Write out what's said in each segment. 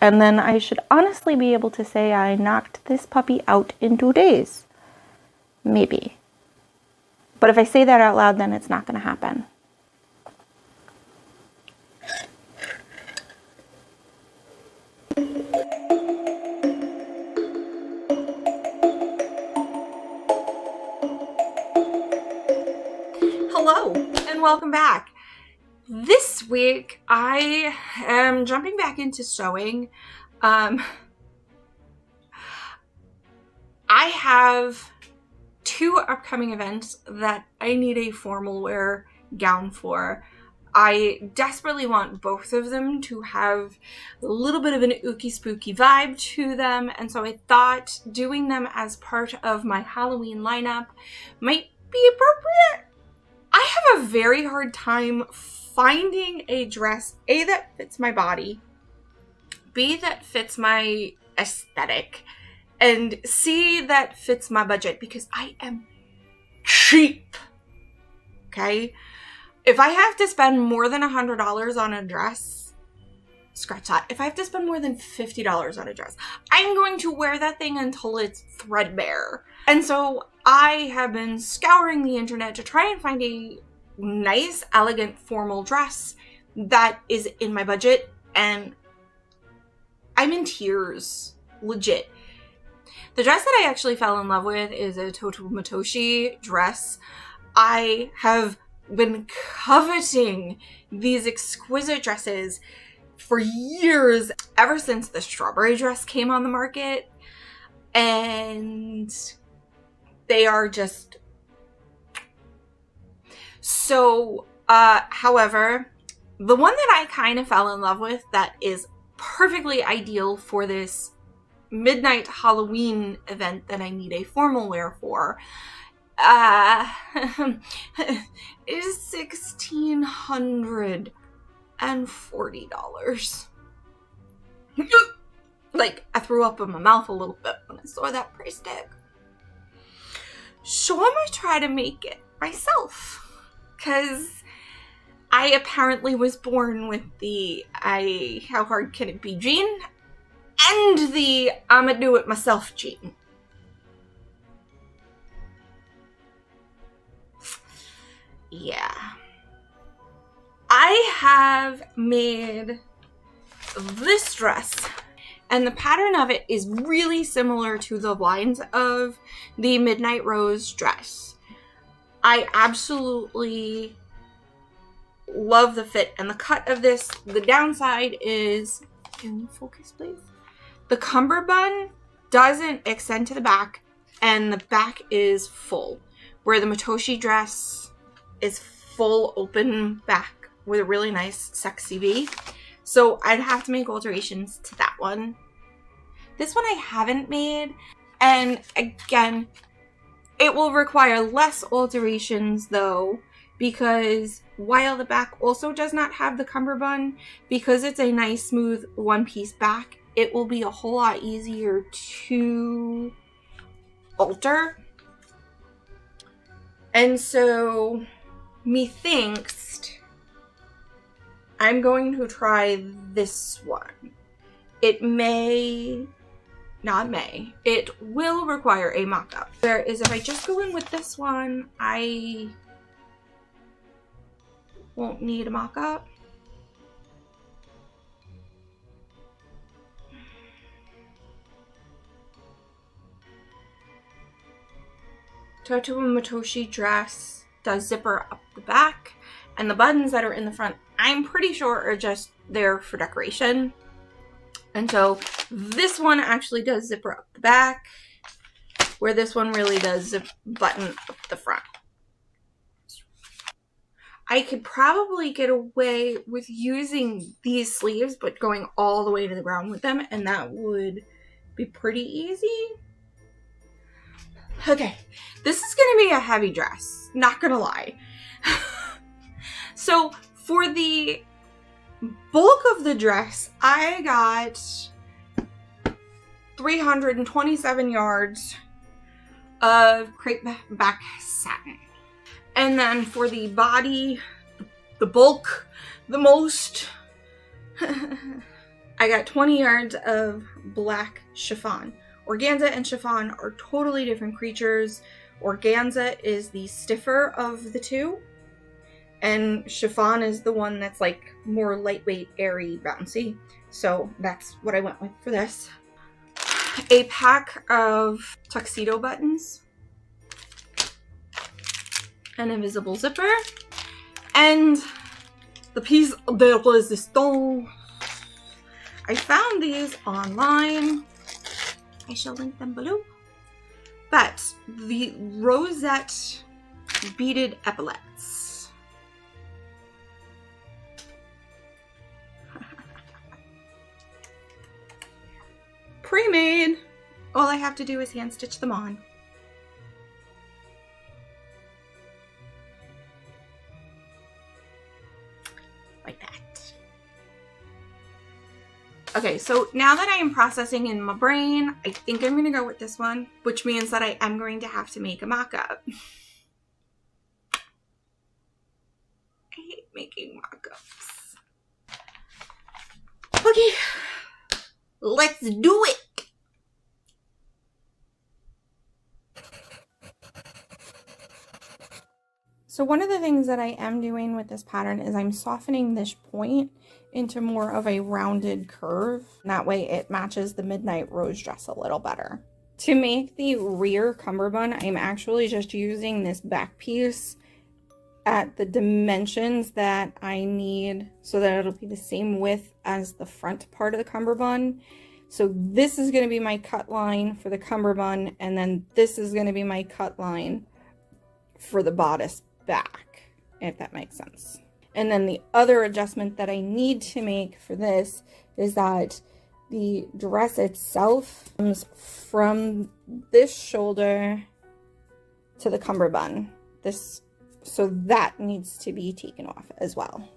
and then I should honestly be able to say I knocked this puppy out in 2 days. Maybe. But if I say that out loud, then it's not going to happen. Hello and welcome back. This week I am jumping back into sewing. I have 2 upcoming events that I need a formal wear gown for. I desperately want both of them to have a little bit of an ooky spooky vibe to them, and so I thought doing them as part of my Halloween lineup might be appropriate. I have a very hard time finding a dress, A, that fits my body, B, that fits my aesthetic, and C, that fits my budget, because I am cheap. Okay? If I have to spend more than $100 on a dress, scratch that. If I have to spend more than $50 on a dress, I'm going to wear that thing until it's threadbare. And so I have been scouring the internet to try and find a nice, elegant, formal dress that is in my budget, and I'm in tears. Legit. The dress that I actually fell in love with is a Teuta Matoshi dress. I have been coveting these exquisite dresses for years, ever since the strawberry dress came on the market, and they are just so, however, the one that I kind of fell in love with that is perfectly ideal for this midnight Halloween event that I need a formal wear for is $1,640. Like, I threw up in my mouth a little bit when I saw that price tag. So I'm gonna try to make it myself, because I apparently was born with the how hard can it be gene and the I'ma do it myself gene. Yeah. I have made this dress, and the pattern of it is really similar to the lines of the Midnight Rose dress. I absolutely love the fit and the cut of this. The downside is, can you focus please? The cummerbund doesn't extend to the back, and the back is full, where the Matoshi dress is full open back with a really nice sexy V. So I'd have to make alterations to that one. This one I haven't made, and again, it will require less alterations though, because while the back also does not have the cummerbund, because it's a nice smooth one-piece back, it will be a whole lot easier to alter. And so methinks I'm going to try this one. It will require a mock-up. Whereas if I just go in with this one, I won't need a mock-up. Teuta Matoshi dress does zipper up the back, and the buttons that are in the front, I'm pretty sure are just there for decoration. And so this one actually does zipper up the back, where this one really does button up the front. I could probably get away with using these sleeves, but going all the way to the ground with them, and that would be pretty easy. Okay, this is going to be a heavy dress, not going to lie. So for the bulk of the dress, I got 327 yards of crepe back satin. And then for the body, the bulk, the most I got 20 yards of black chiffon. Organza and chiffon are totally different creatures. Organza is the stiffer of the two, and chiffon is the one that's like more lightweight, airy, bouncy. So that's what I went with for this. A pack of tuxedo buttons, an invisible zipper, and the piece de resistance. I found these online. I shall link them below. But the rosette beaded epaulets. Pre-made. All I have to do is hand stitch them on. Like that. Okay, so now that I am processing in my brain, I think I'm going to go with this one, which means that I am going to have to make a mock-up. I hate making mock-ups. Okay, let's do it! So one of the things that I am doing with this pattern is I'm softening this point into more of a rounded curve. That way it matches the Midnight Rose dress a little better. To make the rear cummerbund, I'm actually just using this back piece at the dimensions that I need so that it'll be the same width as the front part of the cummerbund. So this is going to be my cut line for the cummerbund, and then this is going to be my cut line for the bodice back, if that makes sense. And then the other adjustment that I need to make for this is that the dress itself comes from this shoulder to the cummerbund. So that needs to be taken off as well.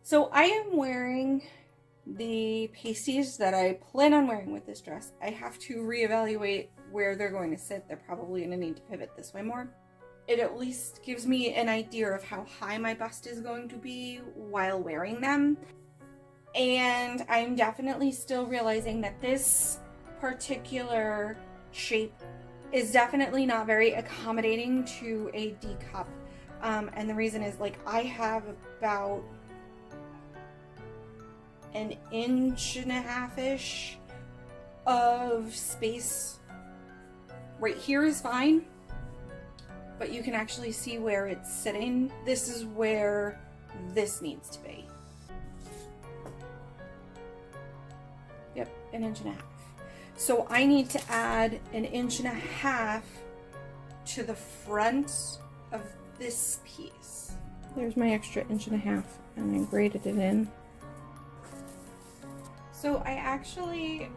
So I am wearing the pasties that I plan on wearing with this dress. I have to reevaluate where they're going to sit. They're probably going to need to pivot this way more. It at least gives me an idea of how high my bust is going to be while wearing them. And I'm definitely still realizing that this particular shape is definitely not very accommodating to a D cup. And the reason is, like, I have about an 1.5-inch-ish of space. Right here is fine, but you can actually see where it's sitting. This is where this needs to be. Yep, 1.5 inches. So I need to add 1.5 inches to the front of this piece. There's my extra 1.5 inches, and I braided it in. So I actually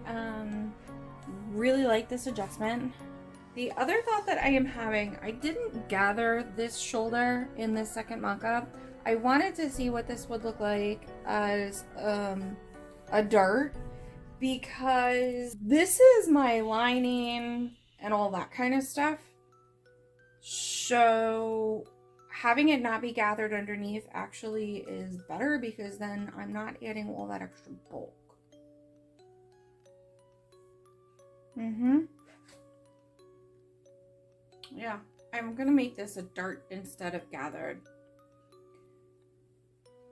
really like this adjustment. The other thought that I am having, I didn't gather this shoulder in this second mock-up. I wanted to see what this would look like as a dart, because this is my lining and all that kind of stuff. So having it not be gathered underneath actually is better, because then I'm not adding all that extra bulk. Yeah, I'm gonna make this a dart instead of gathered.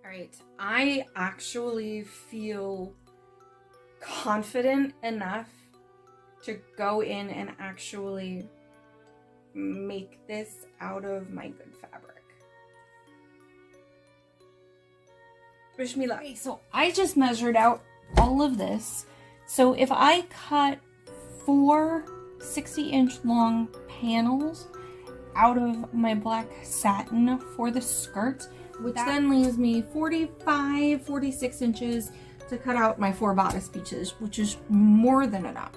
All right, I actually feel confident enough to go in and actually make this out of my good fabric. Wish me luck. Okay, so I just measured out all of this. So if I cut 4 60-inch long panels out of my black satin for the skirt, which then leaves me 45, 46 inches to cut out my 4 bodice pieces, which is more than enough.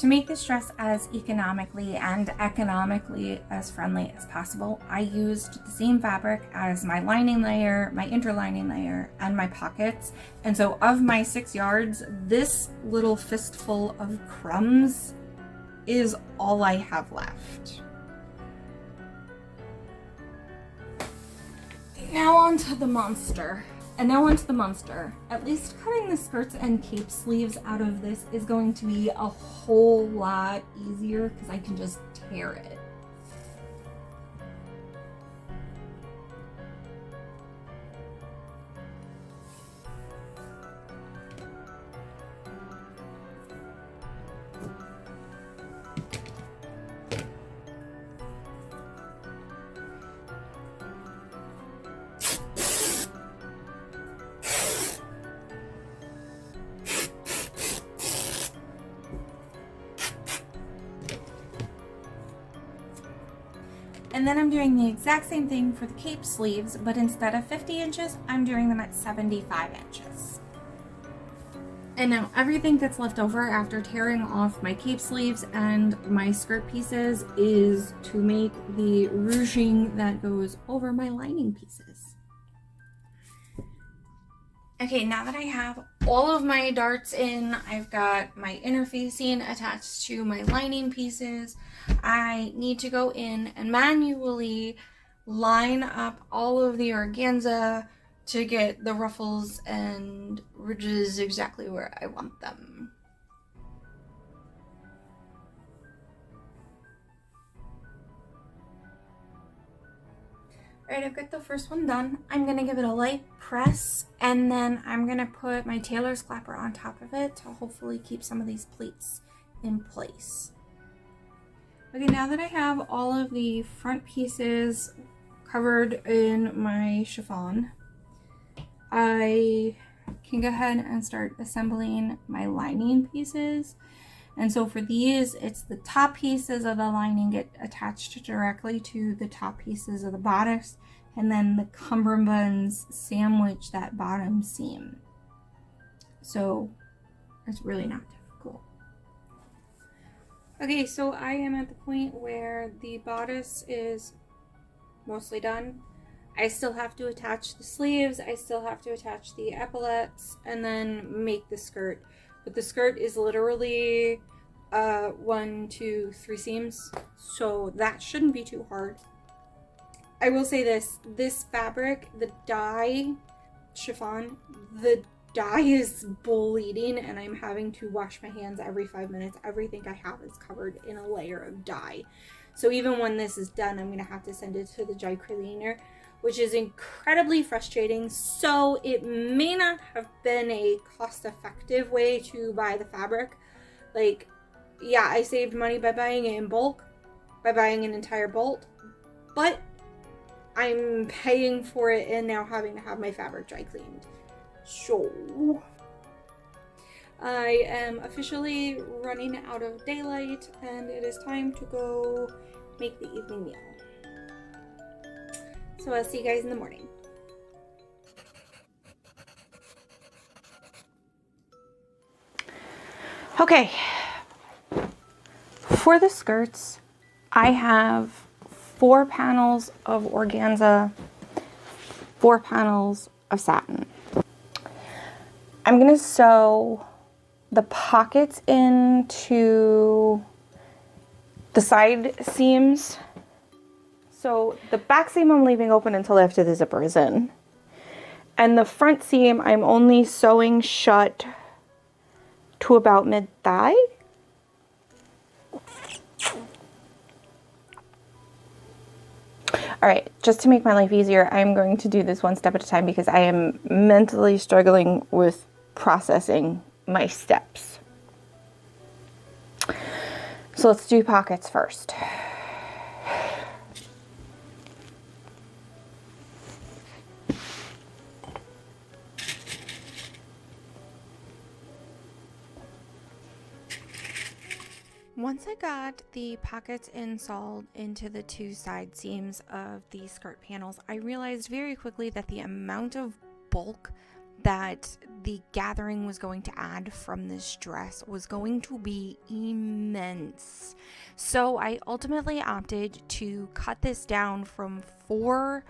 To make this dress as economically and economically as friendly as possible, I used the same fabric as my lining layer, my interlining layer, and my pockets. And so of my 6 yards, this little fistful of crumbs is all I have left. Now onto the monster. At least cutting the skirts and cape sleeves out of this is going to be a whole lot easier because I can just tear it. And then I'm doing the exact same thing for the cape sleeves, but instead of 50 inches, I'm doing them at 75 inches. And now everything that's left over after tearing off my cape sleeves and my skirt pieces is to make the ruching that goes over my lining pieces. Okay, now that I have all of my darts in, I've got my interfacing attached to my lining pieces. I need to go in and manually line up all of the organza to get the ruffles and ridges exactly where I want them. Alright, I've got the first one done. I'm going to give it a light press, and then I'm going to put my tailor's clapper on top of it to hopefully keep some of these pleats in place. Okay, now that I have all of the front pieces covered in my chiffon, I can go ahead and start assembling my lining pieces. And so for these, it's the top pieces of the lining get attached directly to the top pieces of the bodice, and then the cummerbunds sandwich that bottom seam. So it's really not difficult. Okay, so I am at the point where the bodice is mostly done. I still have to attach the sleeves, I still have to attach the epaulettes, and then make the skirt. But the skirt is literally 1, 2, 3 seams, so that shouldn't be too hard. I will say this fabric, the dye chiffon, the dye is bleeding and I'm having to wash my hands every 5 minutes. Everything I have is covered in a layer of dye. So even when this is done, I'm gonna have to send it to the dry cleaner, which is incredibly frustrating. So it may not have been a cost-effective way to buy the fabric. Like, yeah, I saved money by buying it in bulk, by buying an entire bolt, but I'm paying for it and now having to have my fabric dry cleaned. So I am officially running out of daylight and it is time to go make the evening meal. So I'll see you guys in the morning. Okay, for the skirts, I have 4 panels of organza, 4 panels of satin. I'm gonna sew the pockets into the side seams. So the back seam I'm leaving open until after the zipper is in. And the front seam I'm only sewing shut to about mid-thigh. All right, just to make my life easier, I'm going to do this one step at a time because I am mentally struggling with processing my steps. So let's do pockets first. Once I got the pockets installed into the 2 side seams of the skirt panels, I realized very quickly that the amount of bulk that the gathering was going to add from this dress was going to be immense. So I ultimately opted to cut this down from 4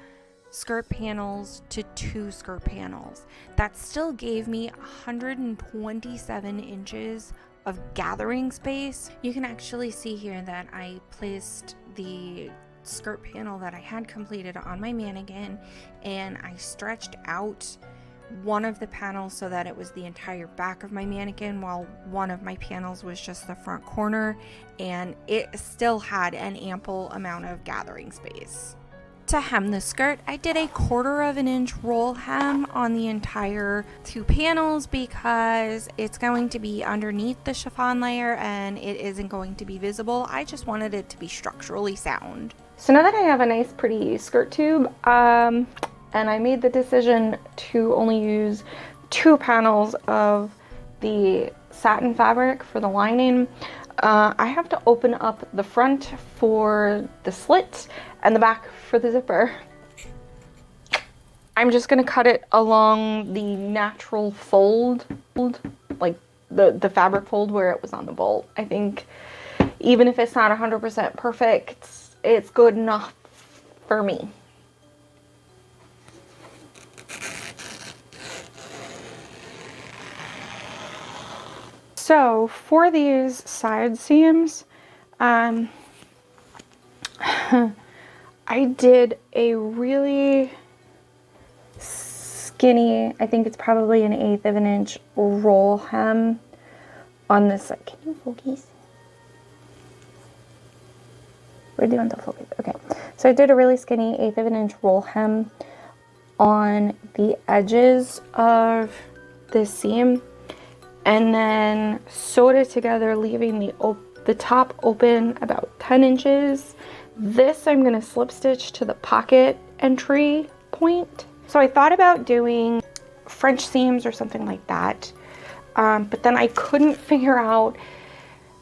skirt panels to 2 skirt panels. That still gave me 127 inches of gathering space. You can actually see here that I placed the skirt panel that I had completed on my mannequin, and I stretched out one of the panels so that it was the entire back of my mannequin, while one of my panels was just the front corner, and it still had an ample amount of gathering space. To hem the skirt, I did a 1/4 of an inch roll hem on the entire 2 panels because it's going to be underneath the chiffon layer and it isn't going to be visible. I just wanted it to be structurally sound. So now that I have a nice pretty skirt tube, and I made the decision to only use 2 panels of the satin fabric for the lining, I have to open up the front for the slit and the back for the zipper. I'm just gonna cut it along the natural fold, like the fabric fold where it was on the bolt. I think even if it's not 100% perfect, it's good enough for me. So for these side seams, I did a really skinny, I think it's probably an 1/8 of an inch roll hem on this side. Can you focus? Where do you want to focus? Okay, so I did a really skinny 1/8 of an inch roll hem on the edges of this seam, and then sewed it together, leaving the top open about 10 inches. This I'm going to slip stitch to the pocket entry point. So I thought about doing French seams or something like that, but then I couldn't figure out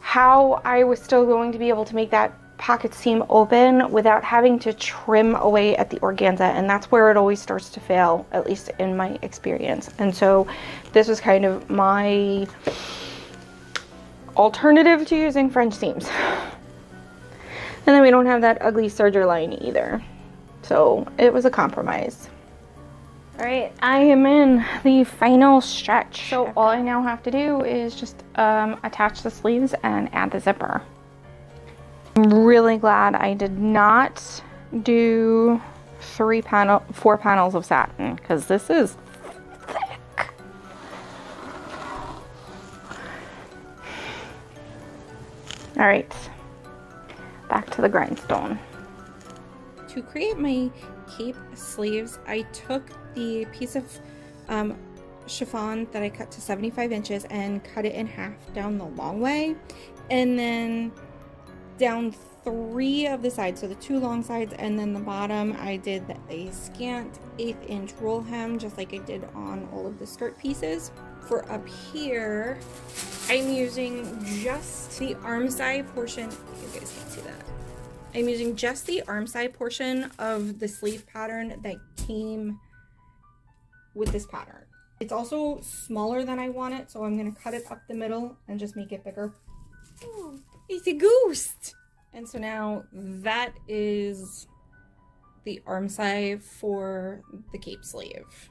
how I was still going to be able to make that pocket seam open without having to trim away at the organza, and that's where it always starts to fail, at least in my experience. And so this was kind of my alternative to using French seams. And then we don't have that ugly serger line either, so it was a compromise. All right, I am in the final stretch, so all I now have to do is just attach the sleeves and add the zipper. I'm really glad I did not do 4 panels of satin, because this is thick. All right, back to the grindstone. To create my cape sleeves, I took the piece of chiffon that I cut to 75 inches and cut it in half down the long way, and then down 3 of the sides, so the 2 long sides, and then the bottom I did a scant 1/8 inch roll hem, just like I did on all of the skirt pieces. For up here, I'm using just the arm side portion. You guys can't see that. I'm using just the arm side portion of the sleeve pattern that came with this pattern. It's also smaller than I want it, so I'm going to cut it up the middle and just make it bigger. Oh, it's a ghost! And so now that is the arm side for the cape sleeve.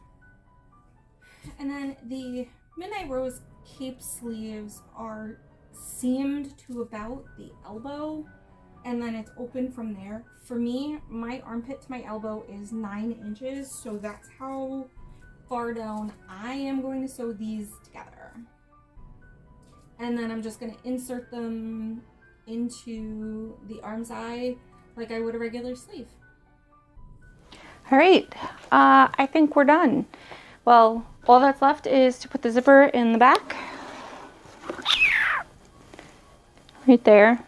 And then the Midnight Rose cape sleeves are seamed to about the elbow, and then it's open from there. For me, my armpit to my elbow is 9 inches, so that's how far down I am going to sew these together. And then I'm just going to insert them into the arm side like I would a regular sleeve. All right, I think we're done. Well, all that's left is to put the zipper in the back. Right there.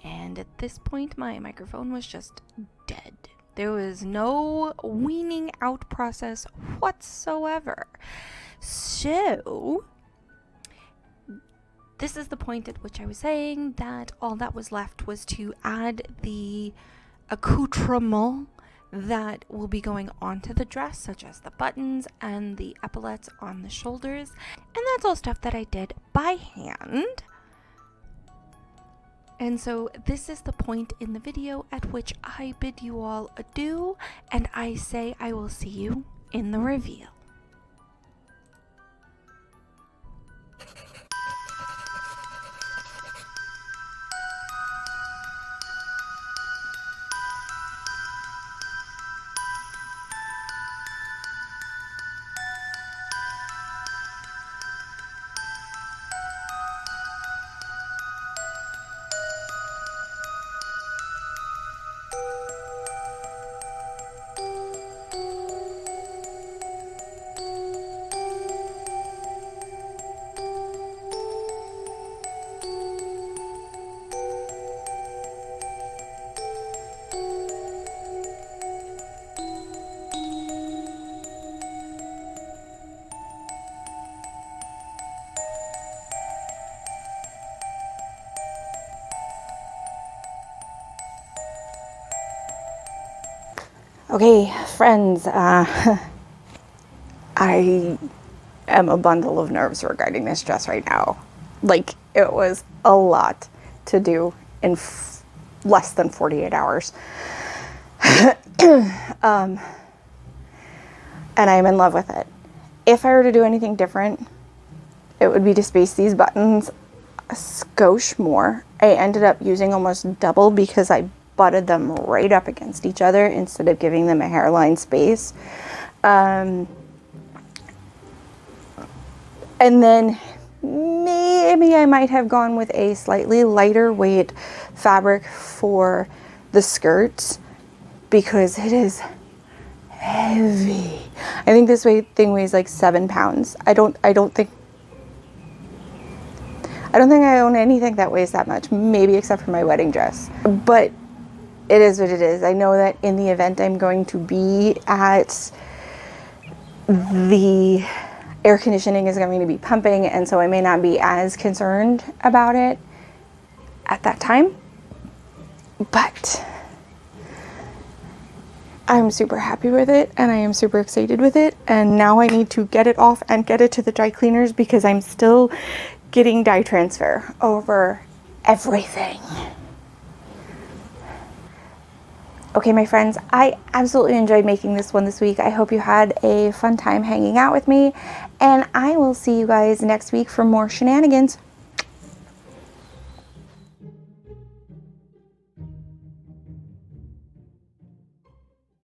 And at this point, my microphone was just dead. There was no weaning out process whatsoever. So this is the point at which I was saying that all that was left was to add the accoutrement that will be going onto the dress, such as the buttons and the epaulets on the shoulders. And that's all stuff that I did by hand. And so this is the point in the video at which I bid you all adieu, and I say I will see you in the reveal. Okay, friends, I am a bundle of nerves regarding this dress right now. Like, it was a lot to do in less than 48 hours. And I'm in love with it. If I were to do anything different, it would be to space these buttons a skosh more. I ended up using almost double because I butted them right up against each other instead of giving them a hairline space. And then maybe I might have gone with a slightly lighter weight fabric for the skirts because it is heavy. I think this thing weighs like 7 pounds. I don't think I own anything that weighs that much, maybe except for my wedding dress. But it is what it is. I know that in the event I'm going to be at, the air conditioning is going to be pumping, and so I may not be as concerned about it at that time. But I'm super happy with it, and I am super excited with it, and now I need to get it off and get it to the dry cleaners because I'm still getting dye transfer over everything. Okay, my friends, I absolutely enjoyed making this one this week. I hope you had a fun time hanging out with me, and I will see you guys next week for more shenanigans.